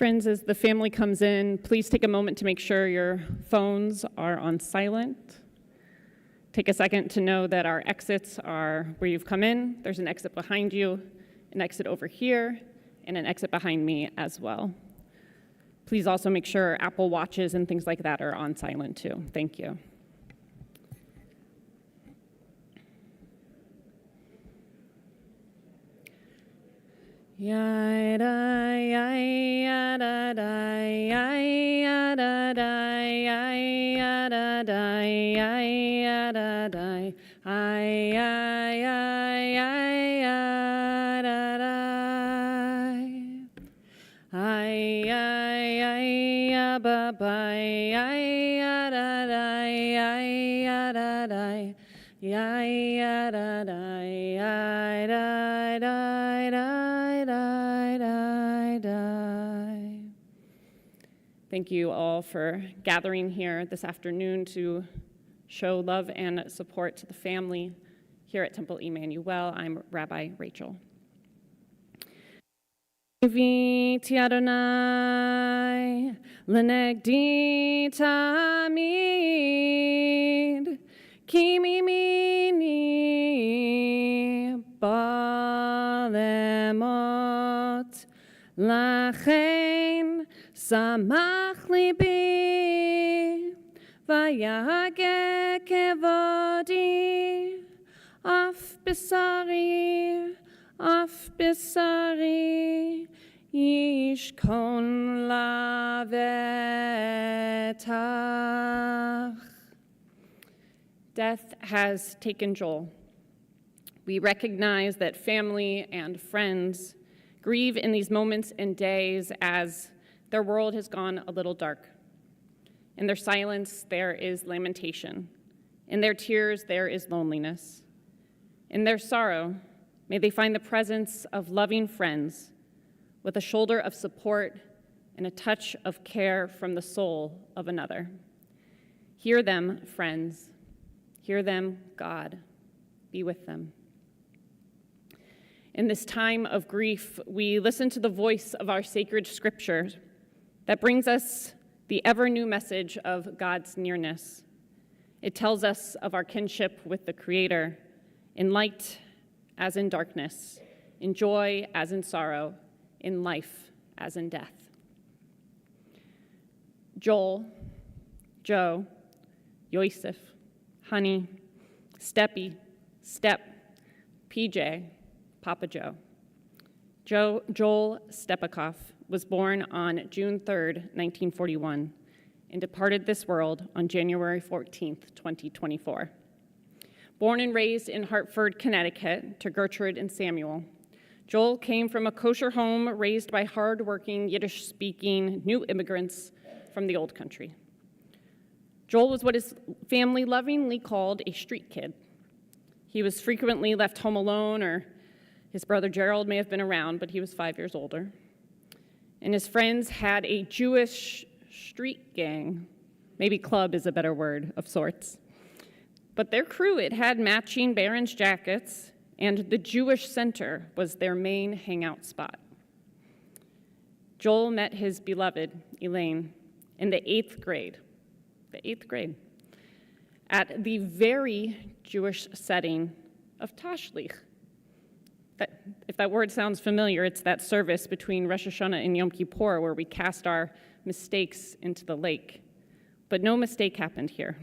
Friends, as the family comes in, please take a moment to make sure your phones are on silent. Take a second to know that our exits are where you've come in. There's an exit behind you, an exit over here, and an exit behind me as well. Please also make sure Apple Watches and things like that are on silent too. Thank you. Ya da ya ya da da ya ya da da ya ya da da ya ya da da ya ya ya ya da da ya ya ba ba ya ya da da ya ya da da ya ya da da ya da da. Thank you all for gathering here this afternoon to show love and support to the family here at Temple Emanu-El. I'm Rabbi Rachel. V'ti Adonai l'negdi tamid ki mimini balemot lachen samach libi vayage kevodi af bisari yishkon lavetach. Death has taken Joel. We recognize that family and friends grieve in these moments and days as their world has gone a little dark. In their silence, there is lamentation. In their tears, there is loneliness. In their sorrow, may they find the presence of loving friends with a shoulder of support and a touch of care from the soul of another. Hear them, friends. Hear them, God. Be with them. In this time of grief, we listen to the voice of our sacred scriptures that brings us the ever-new message of God's nearness. It tells us of our kinship with the Creator, in light as in darkness, in joy as in sorrow, in life as in death. Joel, Joe, Yosef, Honey, Steppy, Step, PJ, Papa Joe. Joel Stepikoff was born on June 3rd, 1941, and departed this world on January 14th, 2024. Born and raised in Hartford, Connecticut, to Gertrude and Samuel, Joel came from a kosher home raised by hard-working, Yiddish-speaking new immigrants from the old country. Joel was what his family lovingly called a street kid. He was frequently left home alone, or his brother Gerald may have been around, but he was 5 years older. And his friends had a Jewish street gang, maybe club is a better word, of sorts. But their crew, it had matching Barron's jackets, and the Jewish Center was their main hangout spot. Joel met his beloved, Elaine, in the 8th grade, at the very Jewish setting of Tashlich. If that word sounds familiar, it's that service between Rosh Hashanah and Yom Kippur where we cast our mistakes into the lake. But no mistake happened here.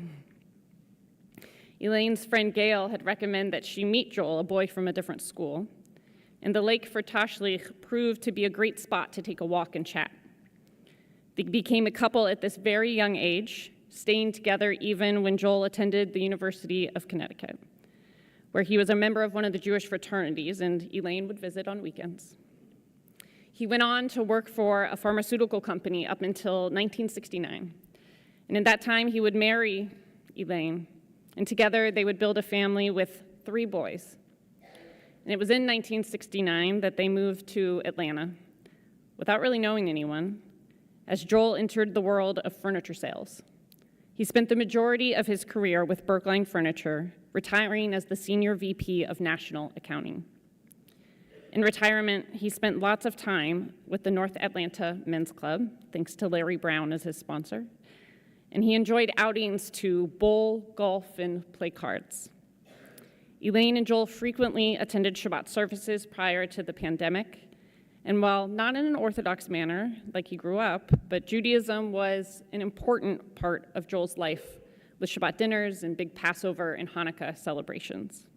Elaine's friend Gail had recommended that she meet Joel, a boy from a different school, and the lake for Tashlich proved to be a great spot to take a walk and chat. They became a couple at this very young age, staying together even when Joel attended the University of Connecticut, where he was a member of one of the Jewish fraternities, and Elaine would visit on weekends. He went on to work for a pharmaceutical company up until 1969, and in that time he would marry Elaine, and together they would build a family with 3 boys. And it was in 1969 that they moved to Atlanta, without really knowing anyone, as Joel entered the world of furniture sales. He spent the majority of his career with Bergline Furniture, retiring as the Senior VP of National Accounting. In retirement, he spent lots of time with the North Atlanta Men's Club, thanks to Larry Brown as his sponsor, and he enjoyed outings to bowl, golf, and play cards. Elaine and Joel frequently attended Shabbat services prior to the pandemic, and while not in an Orthodox manner like he grew up, but Judaism was an important part of Joel's life with Shabbat dinners and big Passover and Hanukkah celebrations.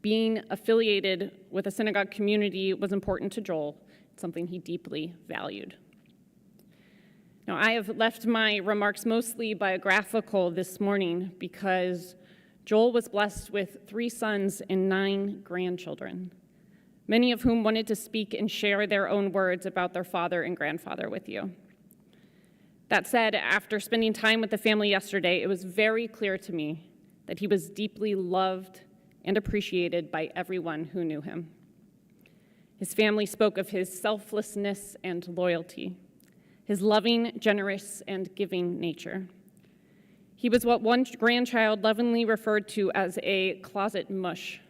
Being affiliated with a synagogue community was important to Joel, something he deeply valued. Now, I have left my remarks mostly biographical this morning because Joel was blessed with 3 sons and 9 grandchildren, many of whom wanted to speak and share their own words about their father and grandfather with you. That said, after spending time with the family yesterday, it was very clear to me that he was deeply loved and appreciated by everyone who knew him. His family spoke of his selflessness and loyalty, his loving, generous, and giving nature. He was what one grandchild lovingly referred to as a closet mush.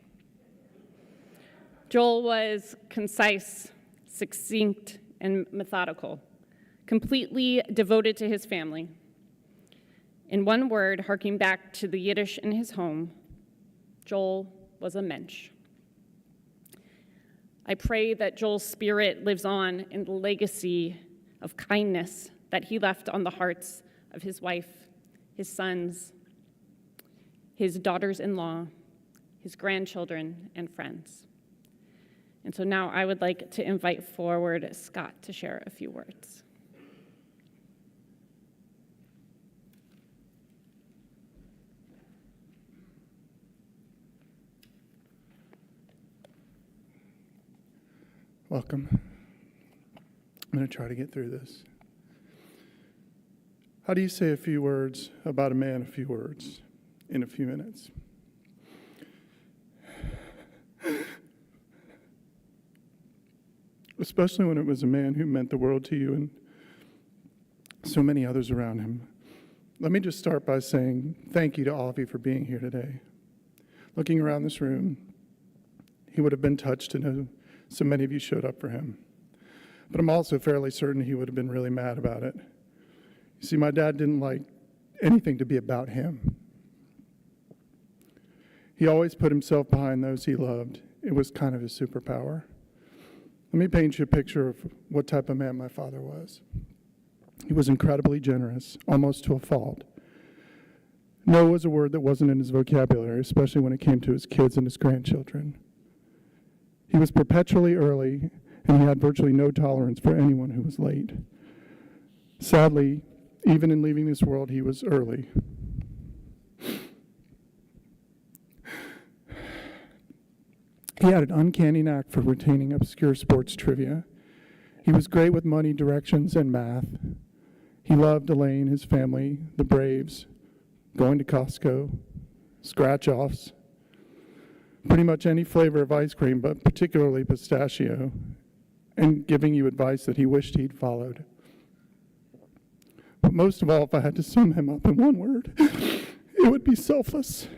Joel was concise, succinct, and methodical, completely devoted to his family. In one word, harking back to the Yiddish in his home, Joel was a mensch. I pray that Joel's spirit lives on in the legacy of kindness that he left on the hearts of his wife, his sons, his daughters-in-law, his grandchildren, and friends. And so now I would like to invite forward Scott to share a few words. Welcome. I'm going to try to get through this. How do you say a few words about a man, a few words, in a few minutes? Especially when it was a man who meant the world to you and so many others around him. Let me just start by saying thank you to all of you for being here today. Looking around this room, he would have been touched to know so many of you showed up for him. But I'm also fairly certain he would have been really mad about it. You see, my dad didn't like anything to be about him. He always put himself behind those he loved. It was kind of his superpower. Let me paint you a picture of what type of man my father was. He was incredibly generous, almost to a fault. No was a word that wasn't in his vocabulary, especially when it came to his kids and his grandchildren. He was perpetually early, and he had virtually no tolerance for anyone who was late. Sadly, even in leaving this world, he was early. He had an uncanny knack for retaining obscure sports trivia. He was great with money, directions, and math. He loved Elaine, his family, the Braves, going to Costco, scratch-offs, pretty much any flavor of ice cream, but particularly pistachio, and giving you advice that he wished he'd followed. But most of all, if I had to sum him up in one word, it would be selfless.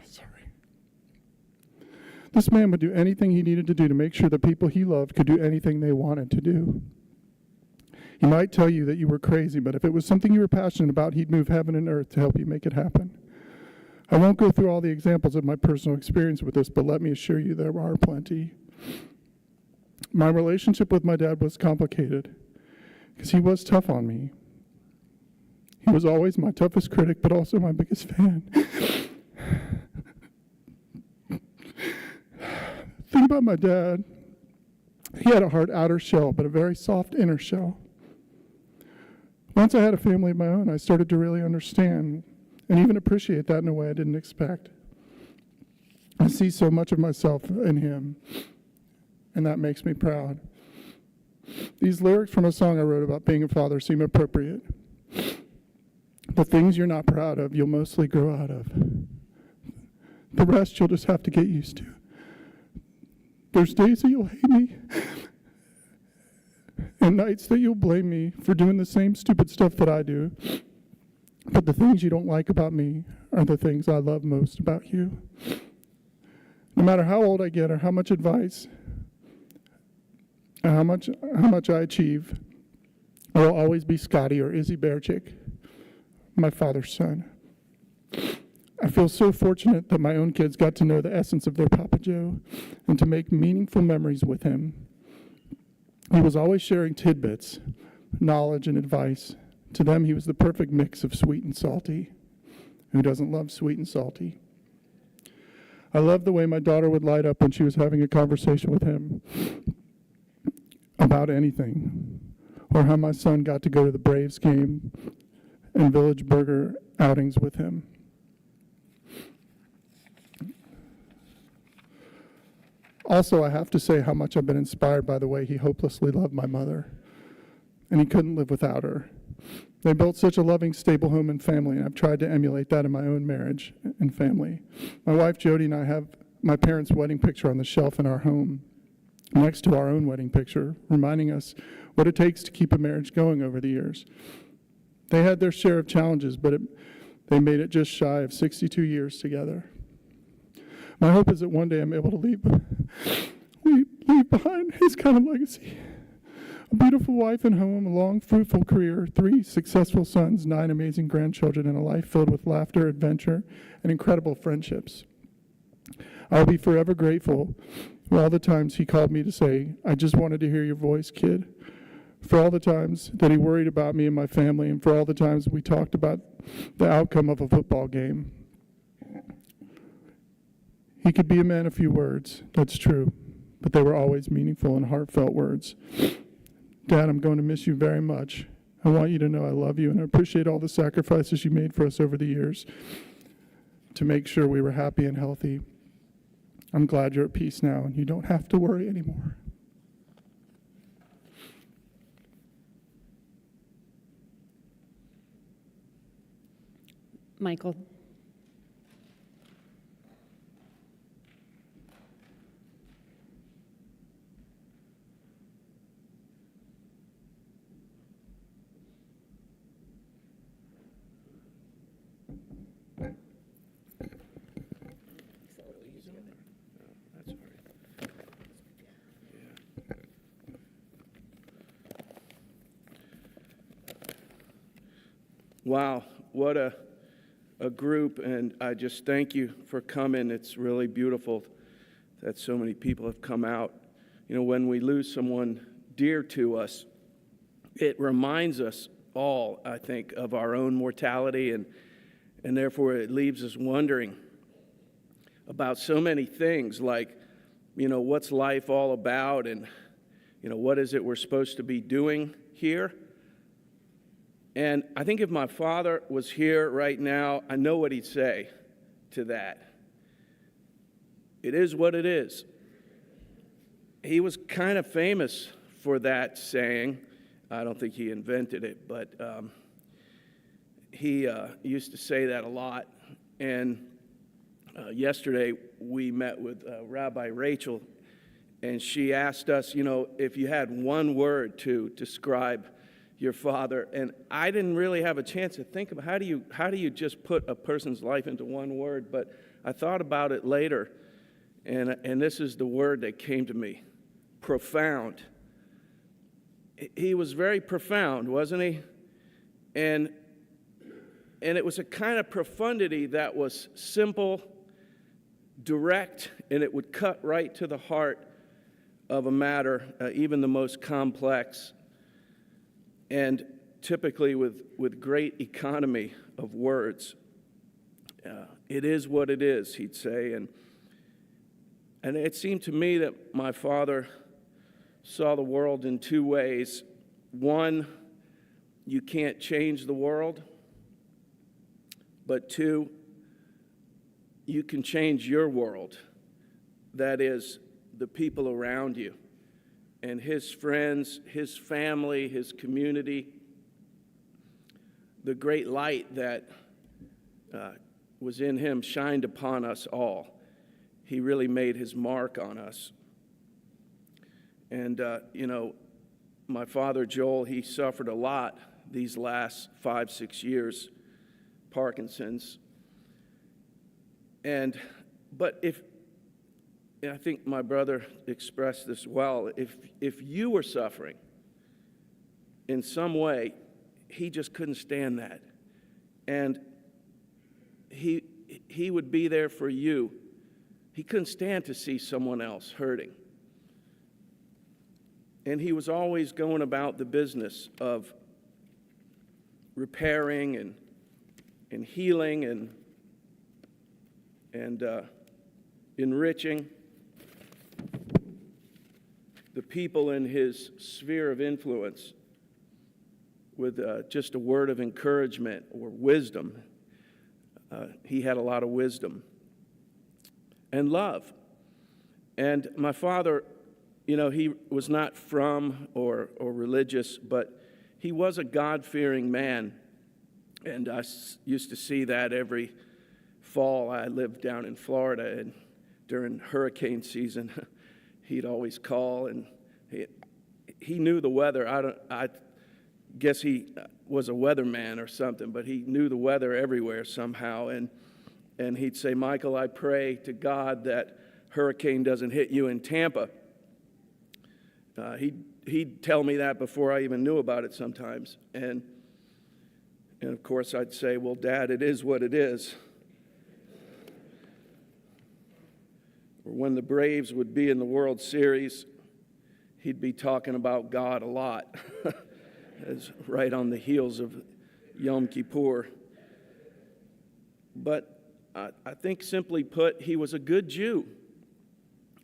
Sorry. This man would do anything he needed to do to make sure the people he loved could do anything they wanted to do. He might tell you that you were crazy, but if it was something you were passionate about, he'd move heaven and earth to help you make it happen. I won't go through all the examples of my personal experience with this, but let me assure you there are plenty. My relationship with my dad was complicated because he was tough on me. He was always my toughest critic, but also my biggest fan. Think about my dad. He had a hard outer shell, but a very soft inner shell. Once I had a family of my own, I started to really understand and even appreciate that in a way I didn't expect. I see so much of myself in him, and that makes me proud. These lyrics from a song I wrote about being a father seem appropriate. The things you're not proud of, you'll mostly grow out of. The rest you'll just have to get used to. There's days that you'll hate me, and nights that you'll blame me for doing the same stupid stuff that I do. But the things you don't like about me are the things I love most about you. No No matter how old I get or how much advice, and how much I achieve, I will always be Scotty or Izzy Bearchick, my father's son. I feel so fortunate that my own kids got to know the essence of their Papa Joe and to make meaningful memories with him. He was always sharing tidbits, knowledge, and advice. To them, he was the perfect mix of sweet and salty. Who doesn't love sweet and salty? I love the way my daughter would light up when she was having a conversation with him about anything, or how my son got to go to the Braves game and Village Burger outings with him. Also, I have to say how much I've been inspired by the way he hopelessly loved my mother, and he couldn't live without her. They built such a loving, stable home and family, and I've tried to emulate that in my own marriage and family. My wife, Jody, and I have my parents' wedding picture on the shelf in our home, next to our own wedding picture, reminding us what it takes to keep a marriage going over the years. They had their share of challenges, but they made it just shy of 62 years together. My hope is that one day I'm able to leave behind his kind of legacy. A beautiful wife and home, a long, fruitful career, 3 successful sons, 9 amazing grandchildren, and a life filled with laughter, adventure, and incredible friendships. I'll be forever grateful for all the times he called me to say, "I just wanted to hear your voice, kid." For all the times that he worried about me and my family, and for all the times we talked about the outcome of a football game. He could be a man of few words, that's true, but they were always meaningful and heartfelt words. Dad, I'm going to miss you very much. I want you to know I love you and I appreciate all the sacrifices you made for us over the years to make sure we were happy and healthy. I'm glad you're at peace now and you don't have to worry anymore. Michael. Wow, what a group, and I just thank you for coming. It's really beautiful that so many people have come out. You know, when we lose someone dear to us, it reminds us all, I think, of our own mortality, and therefore it leaves us wondering about so many things like, you know, what's life all about, and, you know, what is it we're supposed to be doing here? And I think if my father was here right now, I know what he'd say to that. It is what it is. He was kind of famous for that saying. I don't think he invented it, but he used to say that a lot. And yesterday we met with Rabbi Rachel, and she asked us, you know, if you had one word to describe your father, and I didn't really have a chance to think about how do you just put a person's life into one word, but I thought about it later, and this is the word that came to me: profound. He was very profound, wasn't he? And it was a kind of profundity that was simple, direct, and it would cut right to the heart of a matter, even the most complex. And typically with great economy of words. It is what it is, he'd say. And it seemed to me that my father saw the world in 2 ways. One, you can't change the world. But 2, you can change your world. That is, the people around you. And his friends, his family, his community, the great light that was in him shined upon us all. He really made his mark on us. And, you know, my father, Joel, he suffered a lot these last 5-6 years, Parkinson's. But and I think my brother expressed this well, if you were suffering in some way, he just couldn't stand that. And he would be there for you. He couldn't stand to see someone else hurting. And he was always going about the business of repairing and healing and enriching the people in his sphere of influence with just a word of encouragement or wisdom. He had a lot of wisdom and love. And my father, you know, he was not from or religious, but he was a God-fearing man. And I used to see that every fall. I lived down in Florida, and during hurricane season, he'd always call, and he knew the weather. I guess he was a weatherman or something, but he knew the weather everywhere somehow. And he'd say, "Michael, I pray to God that hurricane doesn't hit you in Tampa." He'd tell me that before I even knew about it sometimes. And of course I'd say, "Well, Dad, it is what it is." Or when the Braves would be in the World Series, he'd be talking about God a lot. It's right on the heels of Yom Kippur. But I think simply put, he was a good Jew.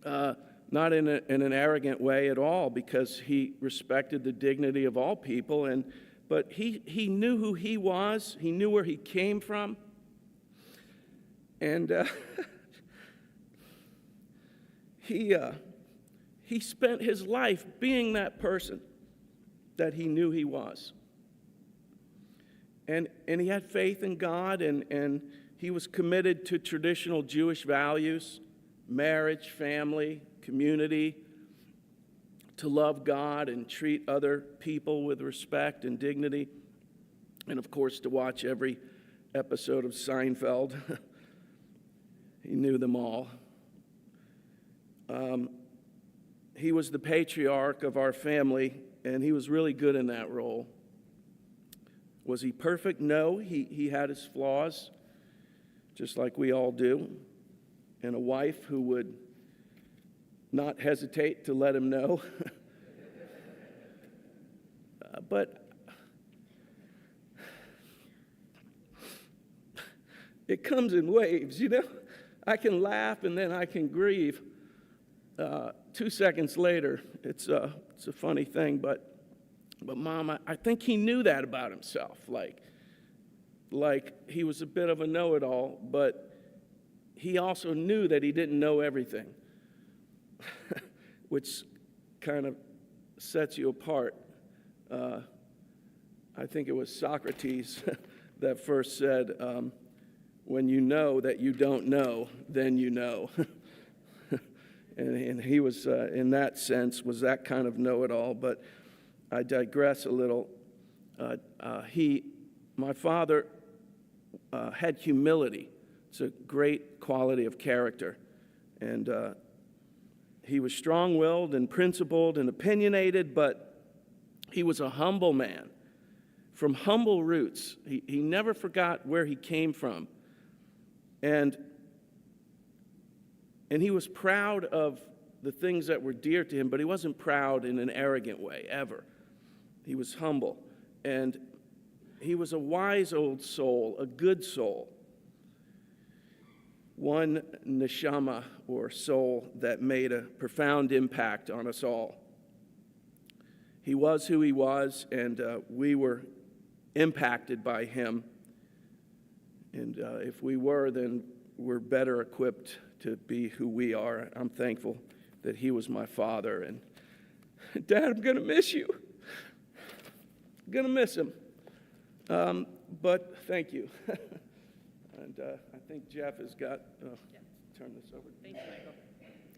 Not in an arrogant way at all, because he respected the dignity of all people. But he knew who he was. He knew where he came from. And he spent his life being that person that he knew he was. And he had faith in God, and he was committed to traditional Jewish values, marriage, family, community, to love God and treat other people with respect and dignity, and of course to watch every episode of Seinfeld. He knew them all. He was the patriarch of our family, and he was really good in that role. Was he perfect? No, he had his flaws, just like we all do. And a wife who would not hesitate to let him know. But it comes in waves, you know? I can laugh and then I can grieve. 2 seconds later, it's a funny thing, but Mom, I think he knew that about himself. Like he was a bit of a know-it-all, but he also knew that he didn't know everything, which kind of sets you apart. I think it was Socrates that first said, when you know that you don't know, then you know. and he was, in that sense, was that kind of know-it-all. But I digress a little. My father had humility. It's a great quality of character. And he was strong-willed and principled and opinionated, but he was a humble man from humble roots. He never forgot where he came from. And he was proud of the things that were dear to him, but he wasn't proud in an arrogant way, ever. He was humble. And he was a wise old soul, a good soul. One neshama, or soul, that made a profound impact on us all. He was who he was, and we were impacted by him. And if we were, then we're better equipped to be who we are. I'm thankful that he was my father. And Dad, I'm going to miss you. I'm going to miss him. But thank you. And I think Jeff has got, turn this over. Thank you, Michael.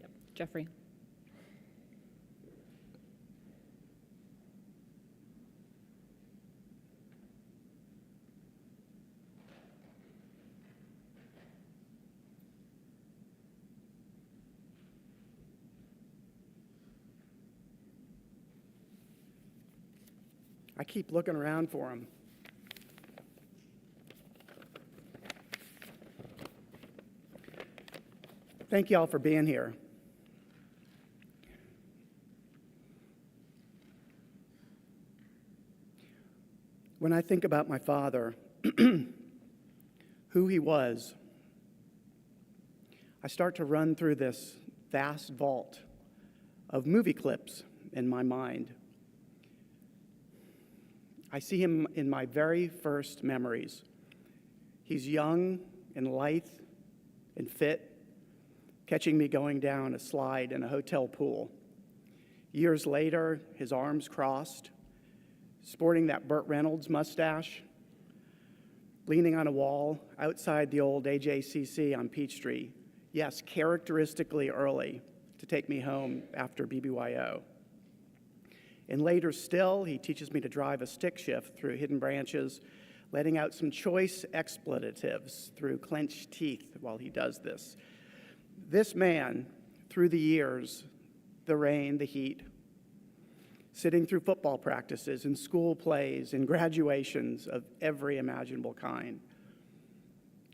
Yep. Jeffrey. I keep looking around for him. Thank you all for being here. When I think about my father, who he was, I start to run through this vast vault of movie clips in my mind. I see him in my very first memories. He's young and lithe and fit, catching me going down a slide in a hotel pool. Years later, his arms crossed, sporting that Burt Reynolds mustache, leaning on a wall outside the old AJCC on Peachtree. Yes, characteristically early to take me home after BBYO. And later still, he teaches me to drive a stick shift through hidden branches, letting out some choice expletives through clenched teeth while he does this. This man, through the years, the rain, the heat, sitting through football practices and school plays and graduations of every imaginable kind,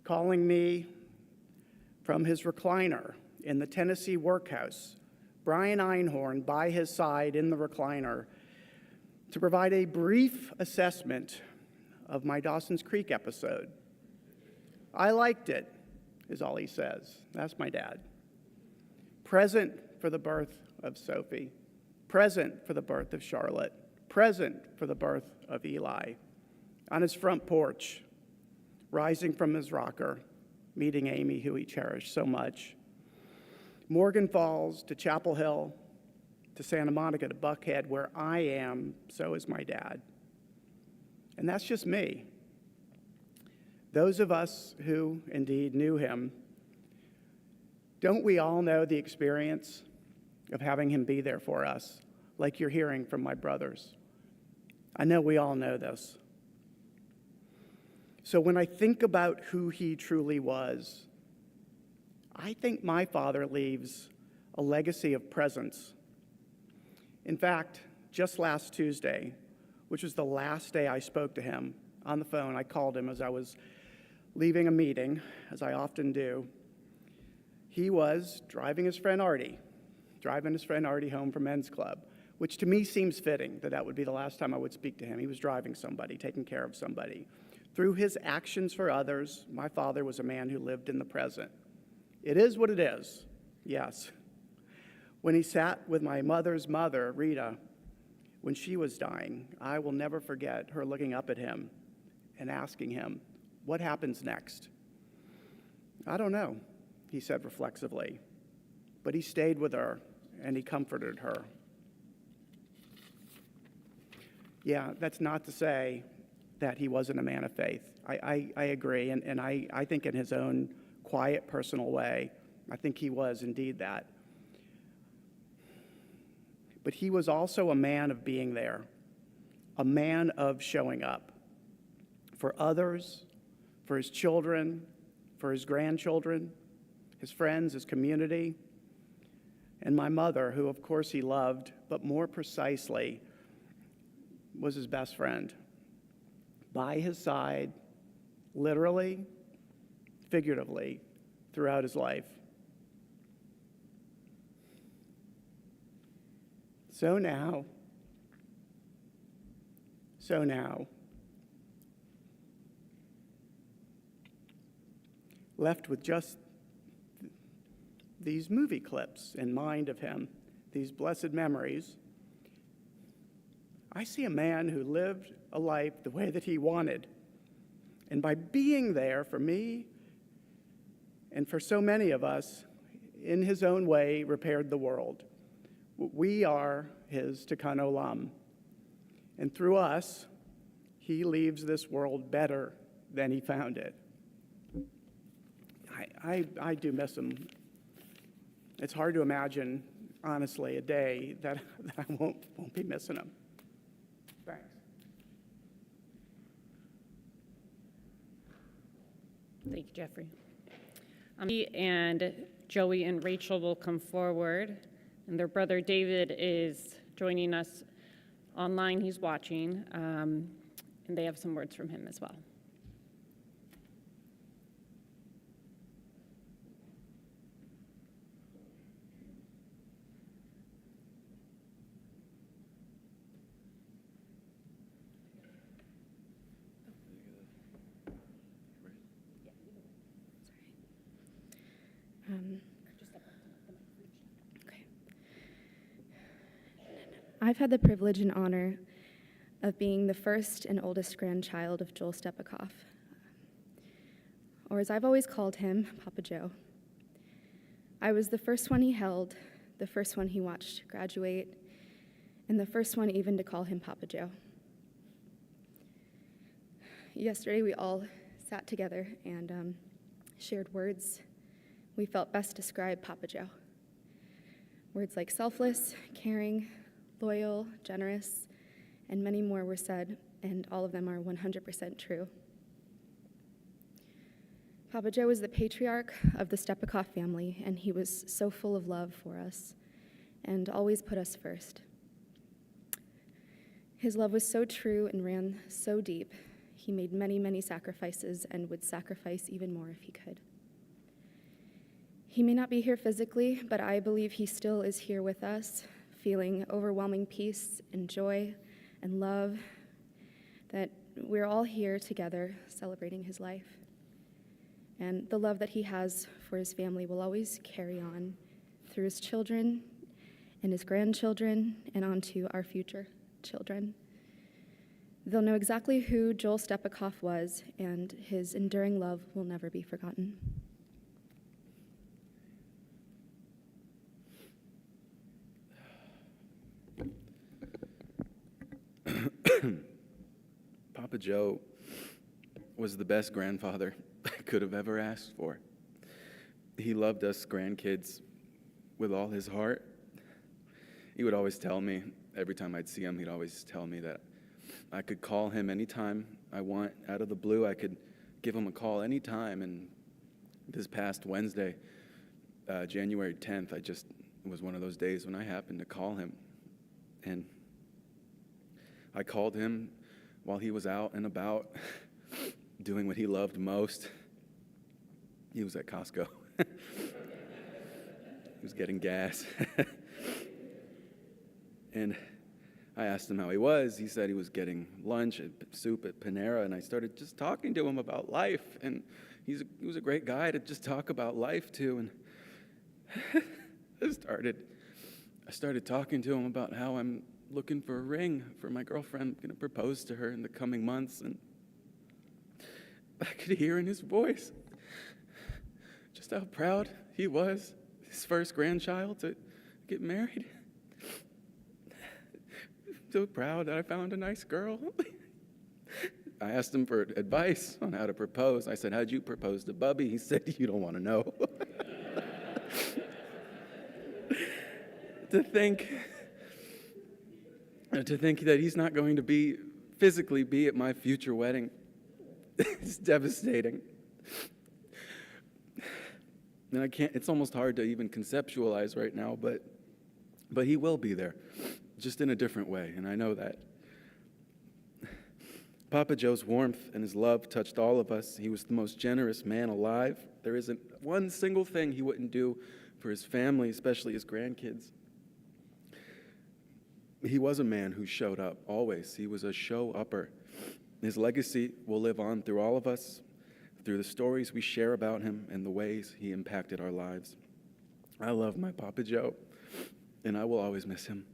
calling me from his recliner in the Tennessee workhouse, Brian Einhorn by his side in the recliner, to provide a brief assessment of my Dawson's Creek episode. I liked it, is all he says. That's my dad. Present for the birth of Sophie, present for the birth of Charlotte, present for the birth of Eli. On his front porch, rising from his rocker, meeting Amy, who he cherished so much. Morgan Falls to Chapel Hill to Santa Monica to Buckhead, where I am, so is my dad. And that's just me. Those of us who indeed knew him, don't we all know the experience of having him be there for us, like you're hearing from my brothers? I know we all know this. So when I think about who he truly was, I think my father leaves a legacy of presence. In fact, just last Tuesday, which was the last day I spoke to him on the phone, I called him as I was leaving a meeting, as I often do. He was driving his friend Artie home from men's club, which to me seems fitting that that would be the last time I would speak to him. He was driving somebody, taking care of somebody. Through his actions for others, my father was a man who lived in the present. It is what it is, yes. When he sat with my mother's mother, Rita, when she was dying, I will never forget her looking up at him and asking him, "What happens next?" "I don't know," he said reflexively, but he stayed with her and he comforted her. Yeah, that's not to say that he wasn't a man of faith. I agree, and I think in his own quiet, personal way, I think he was indeed that. But he was also a man of being there, a man of showing up for others, for his children, for his grandchildren, his friends, his community, and my mother, who of course he loved, but more precisely was his best friend. By his side, literally, figuratively, throughout his life. So now, left with just these movie clips in mind of him, these blessed memories, I see a man who lived a life the way that he wanted. And by being there for me and for so many of us, in his own way, repaired the world. We are his Tikkun Olam. And through us, he leaves this world better than he found it. I do miss him. It's hard to imagine, honestly, a day that I won't be missing him. Thanks. Thank you, Jeffrey. And Joey and Rachel will come forward, and their brother David is joining us Online, he's watching, and they have some words from him as well. Okay. I've had the privilege and honor of being the first and oldest grandchild of Joel Stepikoff, or as I've always called him, Papa Joe. I was the first one he held, the first one he watched graduate, and the first one even to call him Papa Joe. Yesterday we all sat together and shared words we felt best describe Papa Joe. Words like selfless, caring, loyal, generous, and many more were said, and all of them are 100% true. Papa Joe was the patriarch of the Stepikoff family, and he was so full of love for us and always put us first. His love was so true and ran so deep, he made many, many sacrifices and would sacrifice even more if he could. He may not be here physically, but I believe he still is here with us, feeling overwhelming peace and joy and love, that we're all here together celebrating his life. And the love that he has for his family will always carry on through his children and his grandchildren and on to our future children. They'll know exactly who Joel Stepikoff was, and his enduring love will never be forgotten. Papa Joe was the best grandfather I could have ever asked for. He loved us grandkids with all his heart. He would always tell me, every time I'd see him, he'd always tell me that I could call him anytime I want. Out of the blue, I could give him a call anytime. And this past Wednesday, January 10th, it was one of those days when I happened to call him. And I called him while he was out and about doing what he loved most. He was at Costco. He was getting gas. And I asked him how he was. He said he was getting lunch, soup at Panera, and I started just talking to him about life. And he was a great guy to just talk about life to. And I started talking to him about how I'm looking for a ring for my girlfriend. I'm going to propose to her in the coming months. And I could hear in his voice just how proud he was, his first grandchild, to get married. So proud that I found a nice girl. I asked him for advice on how to propose. I said, "How'd you propose to Bubby?" He said, "You don't want to know." To think that he's not going to physically be at my future wedding, it's devastating. And it's almost hard to even conceptualize right now, but he will be there, just in a different way, and I know that. Papa Joe's warmth and his love touched all of us. He was the most generous man alive. There isn't one single thing he wouldn't do for his family, especially his grandkids. He was a man who showed up always. He was a show-upper. His legacy will live on through all of us, through the stories we share about him and the ways he impacted our lives. I love my Papa Joe, and I will always miss him.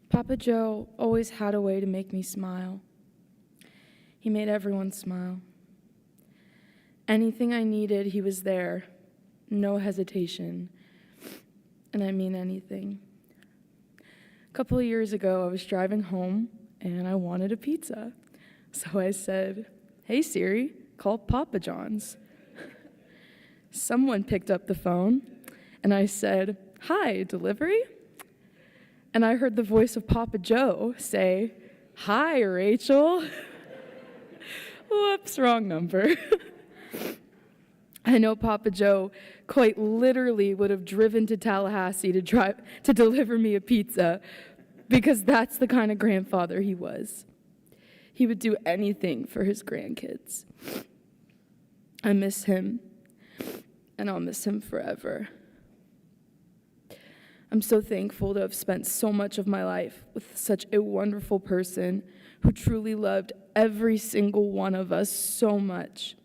Papa Joe always had a way to make me smile. He made everyone smile. Anything I needed, he was there. No hesitation. And I mean anything. A couple of years ago, I was driving home, and I wanted a pizza. So I said, "Hey Siri, call Papa John's." Someone picked up the phone, and I said, "Hi, delivery?" And I heard the voice of Papa Joe say, "Hi, Rachel." Whoops, wrong number. I know Papa Joe quite literally would have driven to Tallahassee to deliver me a pizza, because that's the kind of grandfather he was. He would do anything for his grandkids. I miss him, and I'll miss him forever. I'm so thankful to have spent so much of my life with such a wonderful person who truly loved every single one of us so much.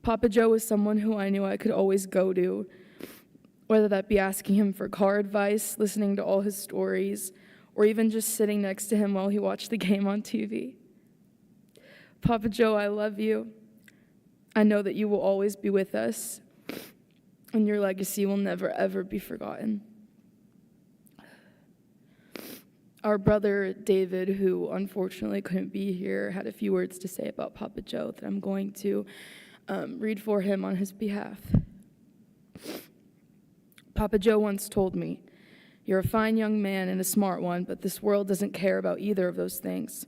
Papa Joe was someone who I knew I could always go to, whether that be asking him for car advice, listening to all his stories, or even just sitting next to him while he watched the game on TV. Papa Joe, I love you. I know that you will always be with us, and your legacy will never, ever be forgotten. Our brother David, who unfortunately couldn't be here, had a few words to say about Papa Joe that I'm going to read for him on his behalf. Papa Joe once told me, "You're a fine young man and a smart one, but this world doesn't care about either of those things.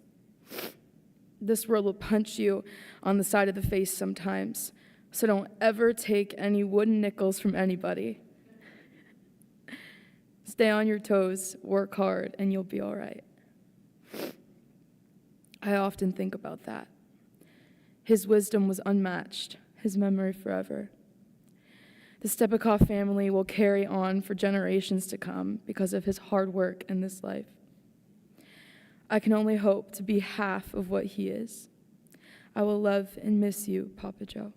This world will punch you on the side of the face sometimes, so don't ever take any wooden nickels from anybody. Stay on your toes, work hard, and you'll be all right." I often think about that. His wisdom was unmatched, his memory forever. The Stepikoff family will carry on for generations to come because of his hard work in this life. I can only hope to be half of what he is. I will love and miss you, Papa Joe.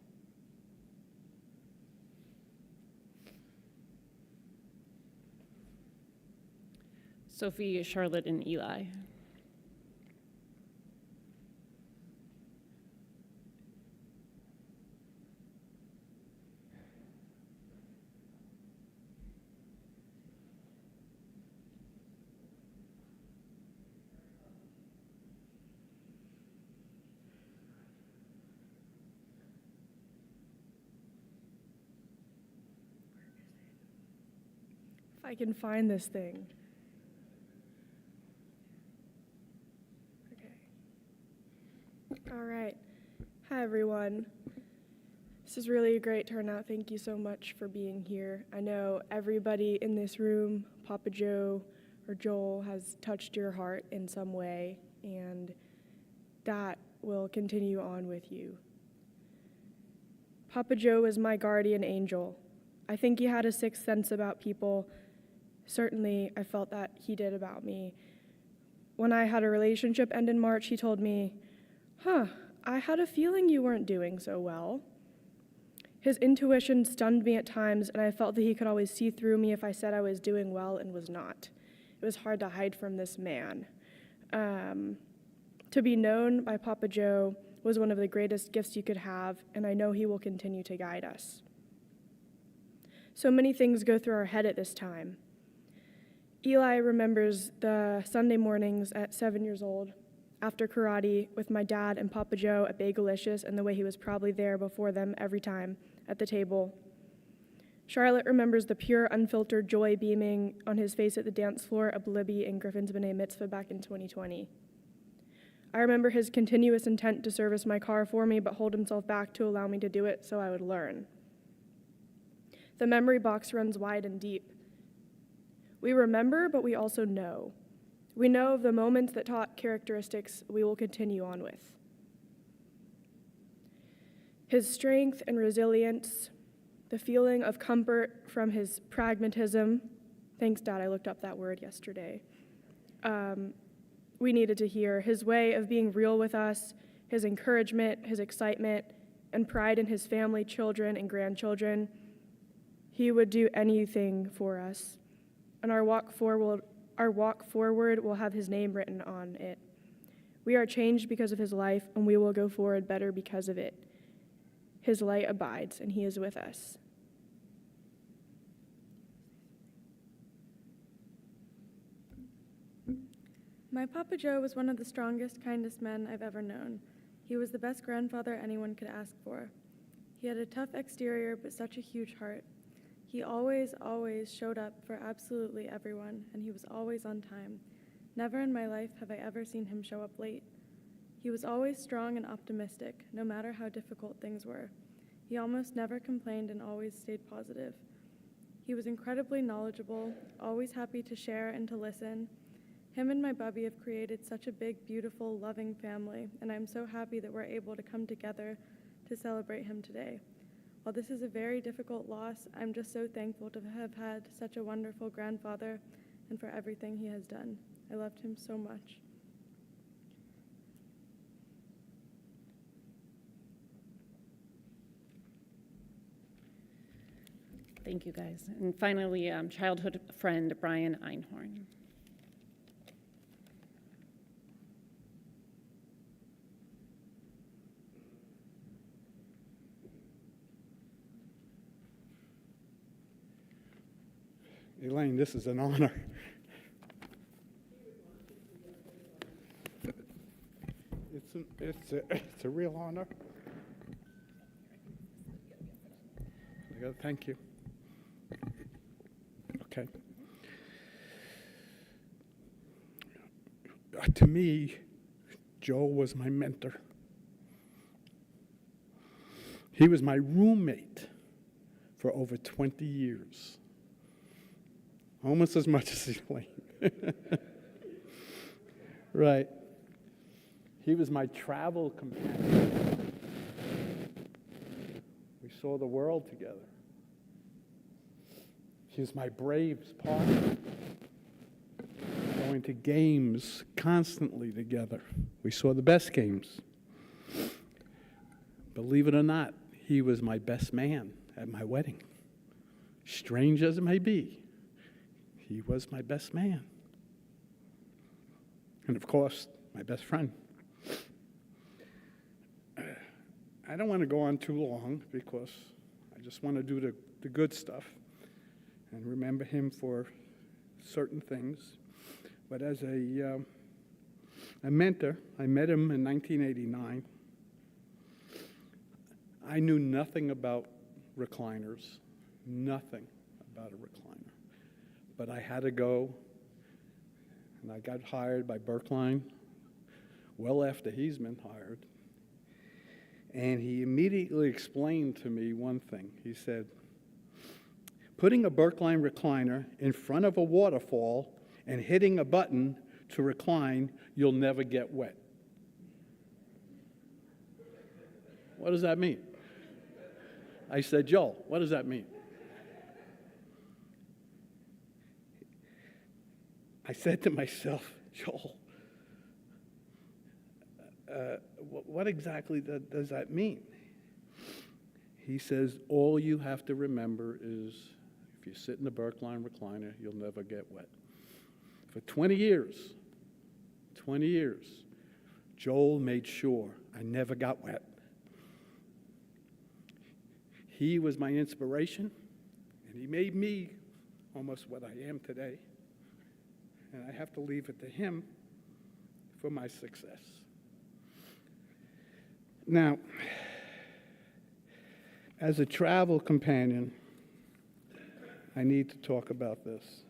Sophie, Charlotte, and Eli. If I can find this thing. Okay. All right. Hi, everyone. This is really a great turnout. Thank you so much for being here. I know everybody in this room, Papa Joe or Joel, has touched your heart in some way, and that will continue on with you. Papa Joe is my guardian angel. I think he had a sixth sense about people. Certainly, I felt that he did about me. When I had a relationship end in March, he told me, I had a feeling you weren't doing so well. His intuition stunned me at times, and I felt that he could always see through me if I said I was doing well and was not. It was hard to hide from this man. To be known by Papa Joe was one of the greatest gifts you could have, and I know he will continue to guide us. So many things go through our head at this time. Eli remembers the Sunday mornings at 7 years old, after karate, with my dad and Papa Joe at Bagelicious, and the way he was probably there before them every time at the table. Charlotte remembers the pure, unfiltered joy beaming on his face at the dance floor at Libby and Griffin's B'nai Mitzvah back in 2020. I remember his continuous intent to service my car for me, but hold himself back to allow me to do it so I would learn. The memory box runs wide and deep. We remember, but we also know. We know of the moments that taught characteristics we will continue on with. His strength and resilience, the feeling of comfort from his pragmatism. Thanks, Dad, I looked up that word yesterday. We needed to hear his way of being real with us, his encouragement, his excitement, and pride in his family, children, and grandchildren. He would do anything for us. And our walk forward will have his name written on it. We are changed because of his life, and we will go forward better because of it. His light abides, and he is with us. My Papa Joe was one of the strongest, kindest men I've ever known. He was the best grandfather anyone could ask for. He had a tough exterior, but such a huge heart. He always showed up for absolutely everyone, and he was always on time. Never in my life have I ever seen him show up late. He was always strong and optimistic, no matter how difficult things were. He almost never complained and always stayed positive. He was incredibly knowledgeable, always happy to share and to listen. Him and my bubby have created such a big, beautiful, loving family, and I'm so happy that we're able to come together to celebrate him today. While this is a very difficult loss, I'm just so thankful to have had such a wonderful grandfather and for everything he has done. I loved him so much. Thank you, guys. And finally, childhood friend Brian Einhorn. Elaine, this is an honor. It's a real honor. Thank you. Okay. To me, Joe was my mentor. He was my roommate for over 20 years. Almost as much as Elaine. Right. He was my travel companion. We saw the world together. He was my Braves partner. Going to games constantly together. We saw the best games. Believe it or not, he was my best man at my wedding. Strange as it may be, he was my best man. And of course, my best friend. I don't want to go on too long because I just want to do the good stuff and remember him for certain things. But as a mentor, I met him in 1989. I knew nothing about recliners, nothing about a recliner. But I had to go, and I got hired by Berkline well after he's been hired. And he immediately explained to me one thing. He said, putting a Berkline recliner in front of a waterfall and hitting a button to recline, you'll never get wet. What does that mean? I said, Joel, what does that mean? I said to myself, Joel, what exactly does that mean? He says, all you have to remember is if you sit in the Berkline recliner, you'll never get wet. For 20 years, Joel made sure I never got wet. He was my inspiration, and he made me almost what I am today. And I have to leave it to him for my success. Now, as a travel companion, I need to talk about this.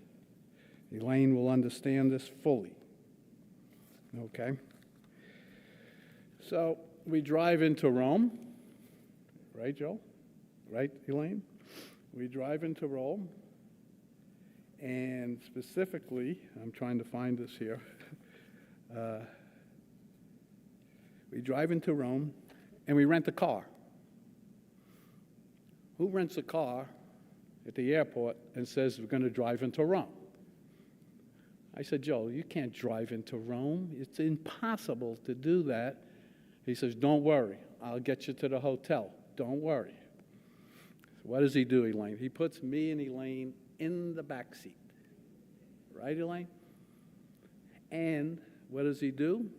Elaine will understand this fully. Okay? So we drive into Rome, right, Joe? Right, Elaine? We drive into Rome, and specifically, I'm trying to find this here. We drive into Rome, and we rent a car. Who rents a car at the airport and says we're going to drive into Rome? I said, Joe, you can't drive into Rome. It's impossible to do that. He says, don't worry. I'll get you to the hotel. Don't worry. So what does he do, Elaine? He puts me and Elaine in the back seat. Right, Elaine? And what does he do?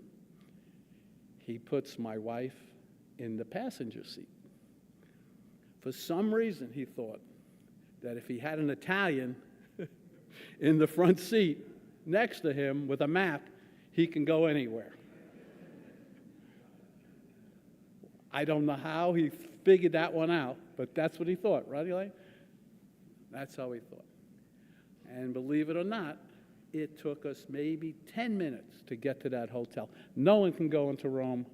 He puts my wife in the passenger seat. For some reason, he thought that if he had an Italian in the front seat next to him with a map, he can go anywhere. I don't know how he figured that one out, but that's what he thought, right, Elaine? That's how he thought. And believe it or not, it took us maybe 10 minutes to get to that hotel. No one can go into Rome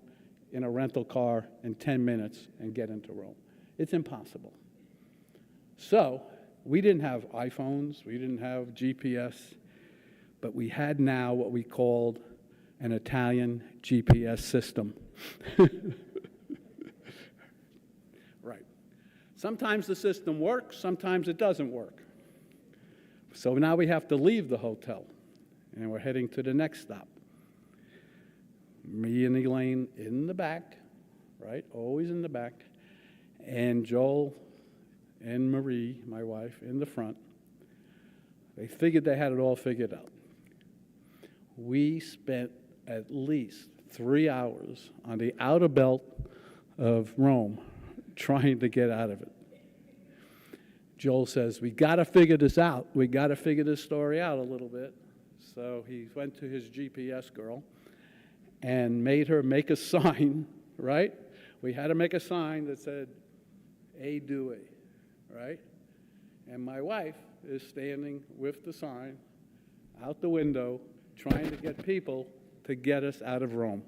in a rental car in 10 minutes and get into Rome. It's impossible. So we didn't have iPhones, we didn't have GPS, but we had now what we called an Italian GPS system. Right. Sometimes the system works, sometimes it doesn't work. So now we have to leave the hotel, and we're heading to the next stop. Me and Elaine in the back, right, always in the back, and Joel and Marie, my wife, in the front. They figured they had it all figured out. We spent at least 3 hours on the outer belt of Rome trying to get out of it. Joel says, we got to figure this out. We got to figure this story out a little bit. So he went to his GPS girl and made her make a sign, right? We had to make a sign that said, "A due," right? And my wife is standing with the sign out the window trying to get people to get us out of Rome.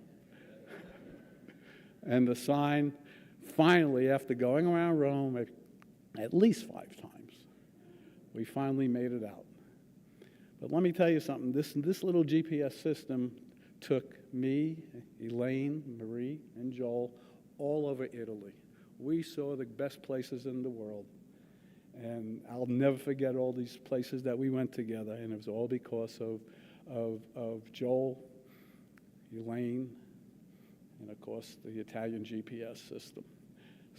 And the sign, finally, after going around Rome at least 5 times, we finally made it out. But let me tell you something. This little GPS system took me, Elaine, Marie, and Joel all over Italy. We saw the best places in the world. And I'll never forget all these places that we went together, and it was all because of Joel, Elaine, and of course the Italian GPS system.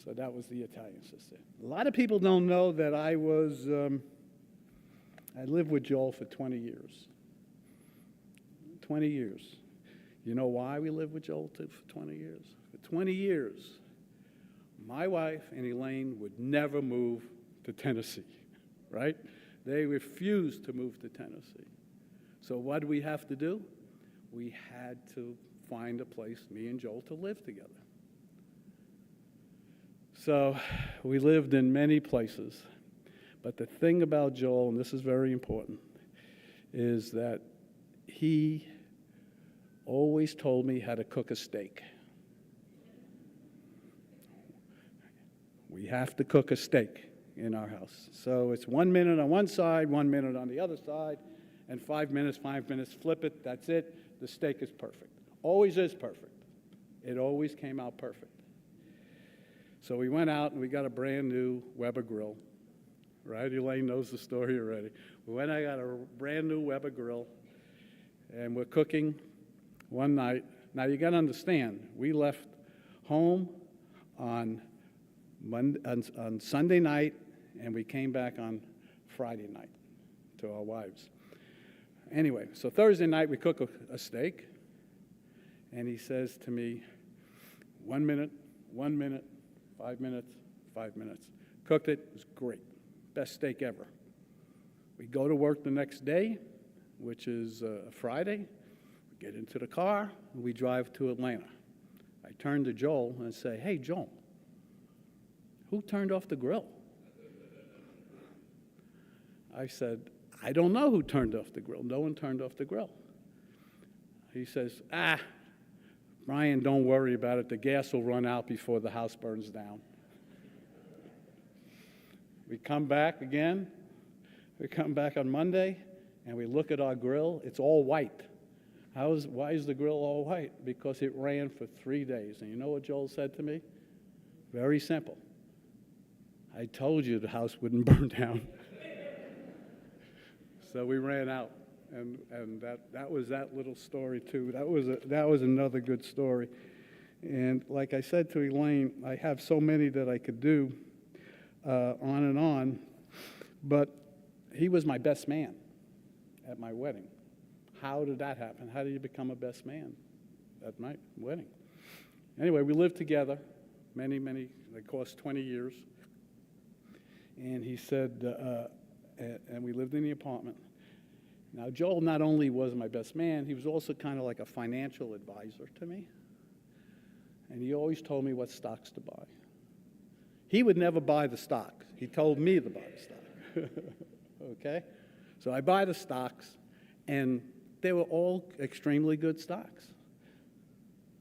So that was the Italian system. A lot of people don't know that I lived with Joel for 20 years. 20 years. You know why we lived with Joel for 20 years? For 20 years, my wife and Elaine would never move to Tennessee, right? They refused to move to Tennessee. So what did we have to do? We had to find a place, me and Joel, to live together. So we lived in many places. But the thing about Joel, and this is very important, is that he always told me how to cook a steak. We have to cook a steak in our house. So it's 1 minute on one side, 1 minute on the other side, and 5 minutes, flip it, that's it. The steak is perfect. Always is perfect. It always came out perfect. So we went out and we got a brand new Weber grill, right? Elaine knows the story already. We went out and got a brand new Weber grill, and we're cooking one night. Now you got to understand, we left home on Sunday night, and we came back on Friday night to our wives. Anyway, so Thursday night we cook a steak, and he says to me, 1 minute, 1 minute, 5 minutes, 5 minutes. Cooked it, it was great. Best steak ever. We go to work the next day, which is a Friday. We get into the car, and we drive to Atlanta. I turn to Joel and say, "Hey, Joel, who turned off the grill?" I said, "I don't know who turned off the grill. No one turned off the grill." He says, "Brian, don't worry about it. The gas will run out before the house burns down." We come back again. We come back on Monday, and we look at our grill. It's all white. Why is the grill all white? Because it ran for 3 days. And you know what Joel said to me? Very simple. "I told you the house wouldn't burn down." So we ran out, and that was that little story too. That was another good story. And like I said to Elaine, I have so many that I could do on and on, but he was my best man at my wedding. How did that happen? How do you become a best man at my wedding? Anyway, we lived together it cost 20 years. And he said, and we lived in the apartment. Now, Joel not only was my best man, he was also kind of like a financial advisor to me. And he always told me what stocks to buy. He would never buy the stock. He told me to buy the stock. Okay? So I buy the stocks, And they were all extremely good stocks.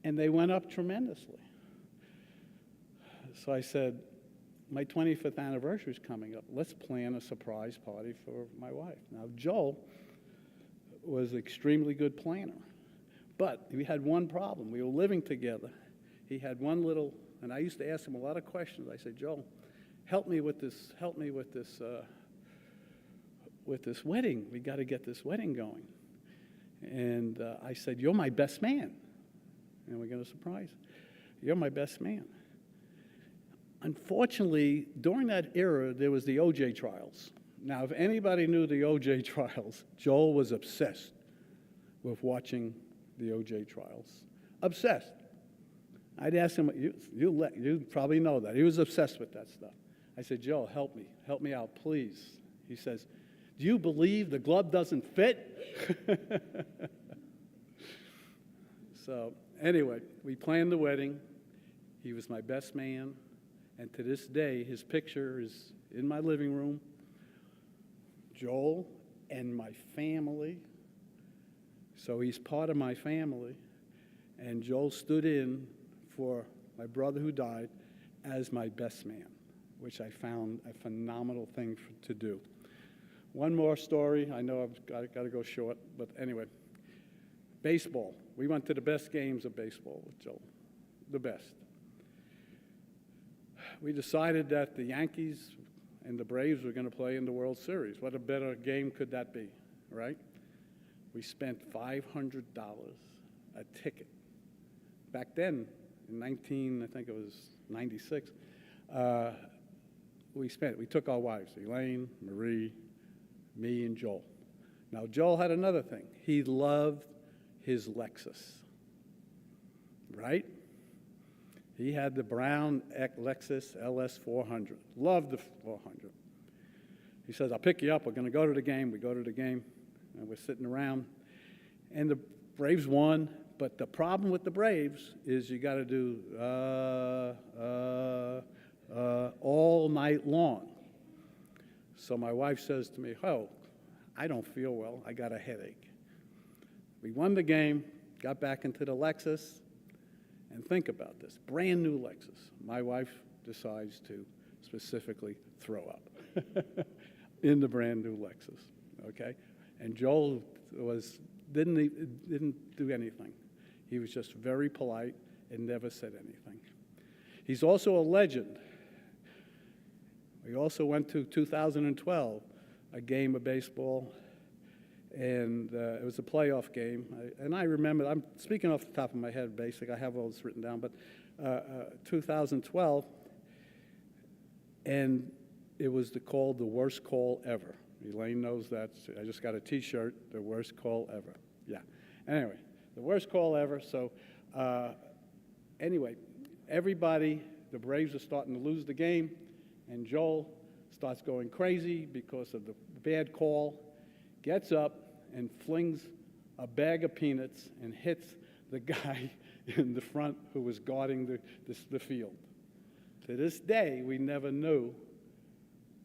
And they went up tremendously. So I said, my 25th anniversary is coming up. Let's plan a surprise party for my wife. Now, Joel was an extremely good planner. But we had one problem. We were living together. He had one little, and I used to ask him a lot of questions. I said, Joel, help me with this wedding. We got to get this wedding going. And I said, you're my best man. And we're going to surprise you. You're my best man. Unfortunately, during that era, there was the OJ trials. Now, if anybody knew the OJ trials, Joel was obsessed with watching the OJ trials. Obsessed. I'd ask him, you probably know that. He was obsessed with that stuff. I said, Joel, help me out, please. He says, do you believe the glove doesn't fit? So anyway, we planned the wedding. He was my best man. And to this day, his picture is in my living room. Joel and my family. So he's part of my family. And Joel stood in for my brother who died as my best man, which I found a phenomenal thing to do. One more story. I know I've got to go short, but anyway. Baseball. We went to the best games of baseball with Joel. The best. We decided that the Yankees and the Braves were going to play in the World Series. What a better game could that be, right? We spent $500 a ticket. Back then, in I think it was 96, we took our wives, Elaine, Marie, me, and Joel. Now, Joel had another thing. He loved his Lexus, right? He had the brown Lexus LS 400. Loved the 400. He says, I'll pick you up. We're going to go to the game. We go to the game, and we're sitting around. And the Braves won. But the problem with the Braves is you got to do all night long. So my wife says to me, oh, I don't feel well. I got a headache. We won the game, got back into the Lexus. And think about this, brand new Lexus. My wife decides to specifically throw up in the brand new Lexus, okay? And Joel didn't do anything. He was just very polite and never said anything. He's also a legend. We also went to 2012, a game of baseball, and it was a playoff game. And I remember, I'm speaking off the top of my head, basically. I have all this written down, but 2012, and it was called the worst call ever. Elaine knows that. I just got a T-shirt, the worst call ever. Yeah. Anyway, the worst call ever. So anyway, everybody, the Braves are starting to lose the game, and Joel starts going crazy because of the bad call. Gets up and flings a bag of peanuts and hits the guy in the front who was guarding the field. To this day, we never knew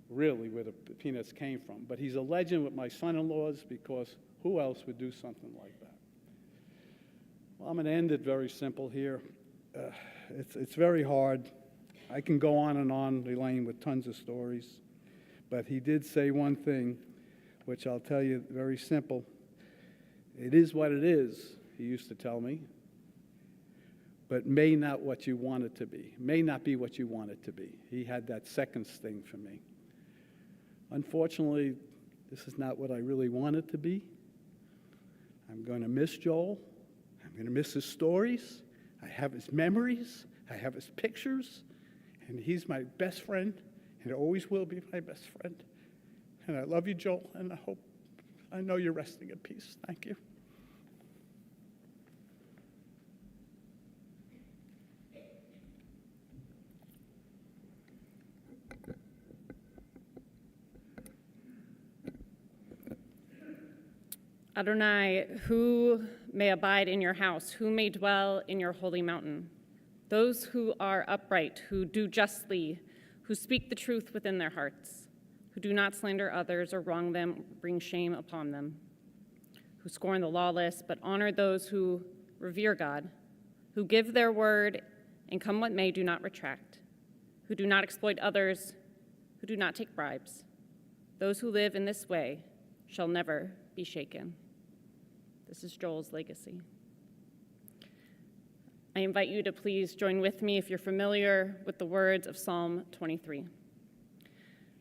really where the peanuts came from. But he's a legend with my son-in-laws because who else would do something like that? Well, I'm going to end it very simple here. It's very hard. I can go on and on, Elaine, with tons of stories. But he did say one thing, which I'll tell you very simple. It is what it is, he used to tell me, but may not what you want it to be. May not be what you want it to be. He had that second sting for me. Unfortunately, this is not what I really want it to be. I'm going to miss Joel. I'm going to miss his stories. I have his memories. I have his pictures. And he's my best friend, and always will be my best friend. And I love you, Joel, and I know you're resting in peace. Thank you. Adonai, who may abide in your house? Who may dwell in your holy mountain? Those who are upright, who do justly, who speak the truth within their hearts, who do not slander others or wrong them, bring shame upon them. who scorn the lawless, but honor those who revere God, who give their word and come what may do not retract, who do not exploit others, who do not take bribes. Those who live in this way shall never be shaken. This is Joel's legacy. I invite you to please join with me if you're familiar with the words of Psalm 23.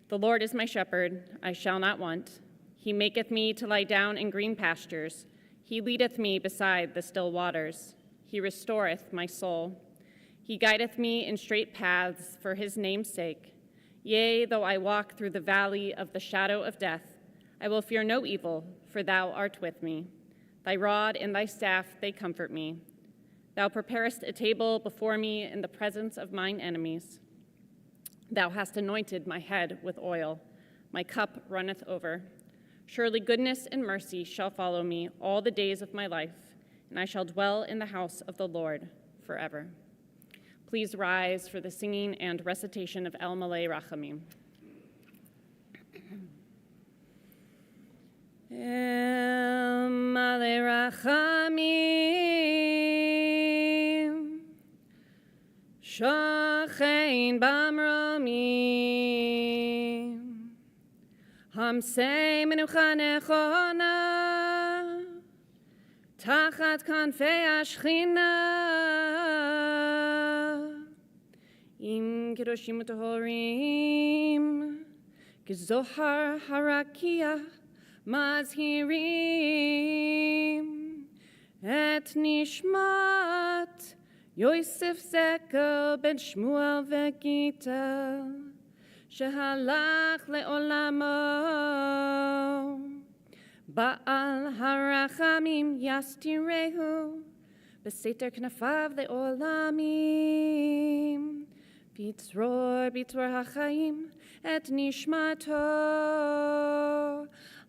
The Lord is my shepherd, I shall not want. He maketh me to lie down in green pastures. He leadeth me beside the still waters. He restoreth my soul. He guideth me in straight paths for his name's sake. Yea, though I walk through the valley of the shadow of death, I will fear no evil, for thou art with me. Thy rod and thy staff, they comfort me. Thou preparest a table before me in the presence of mine enemies. Thou hast anointed my head with oil. My cup runneth over. Surely goodness and mercy shall follow me all the days of my life, and I shall dwell in the house of the Lord forever. Please rise for the singing and recitation of El Malei Rachamim. El Malei Rachamim, Shochein Bamromim, Hamsei Menucha Nechona, Tachat Kanfei Ashchina, Im Kedoshim U'Tohorim, Gezohar Harakia, Mazhirim, Et Nishmat, Yosef Zekel ben Shmuel veGitel, Shehalach le'olamo, Ba'al harachamim yastirehu, Beseter knafav le'olamim, Bitzror hachaim, Et nishmato,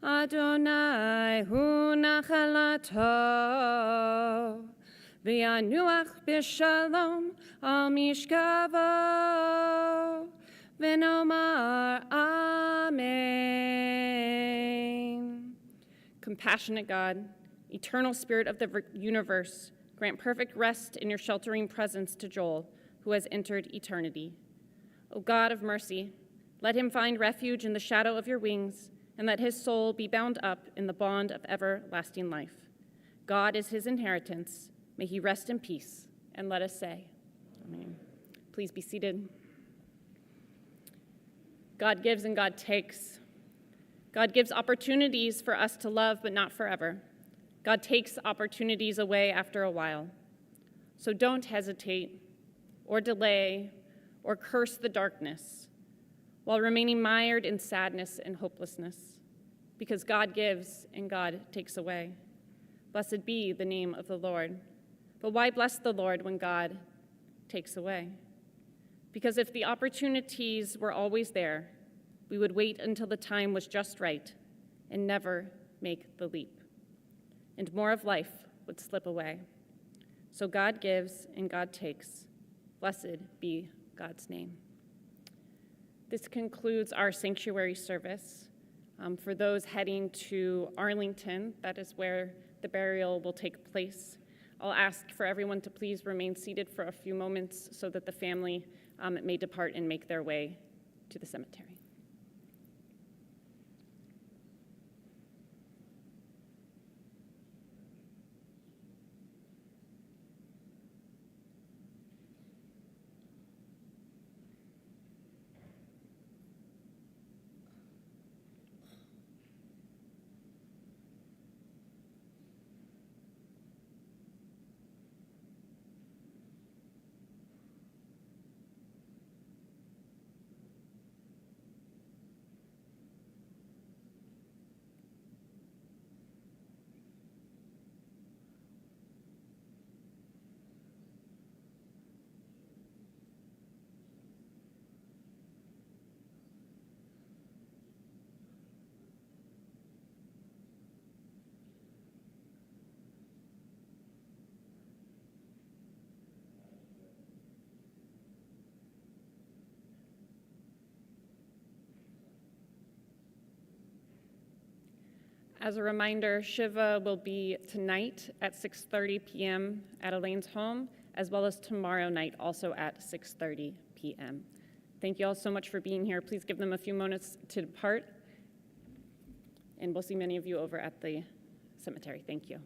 Adonai hu nachalato, V'yanuach b'shalom al mishkavo, V'nomar Amen. Compassionate God, eternal spirit of the universe, grant perfect rest in your sheltering presence to Joel, who has entered eternity. O God of mercy, let him find refuge in the shadow of your wings, and let his soul be bound up in the bond of everlasting life. God is his inheritance. May he rest in peace, and let us say, Amen. Please be seated. God gives and God takes. God gives opportunities for us to love, but not forever. God takes opportunities away after a while. So don't hesitate or delay or curse the darkness while remaining mired in sadness and hopelessness, because God gives and God takes away. Blessed be the name of the Lord. But why bless the Lord when God takes away? Because if the opportunities were always there, we would wait until the time was just right and never make the leap, and more of life would slip away. So God gives and God takes. Blessed be God's name. This concludes our sanctuary service. For those heading to Arlington, that is where the burial will take place. I'll ask for everyone to please remain seated for a few moments so that the family may depart and make their way to the cemetery. As a reminder, Shiva will be tonight at 6:30 p.m. at Elaine's home, as well as tomorrow night, also at 6:30 p.m. Thank you all so much for being here. Please give them a few moments to depart, and we'll see many of you over at the cemetery. Thank you.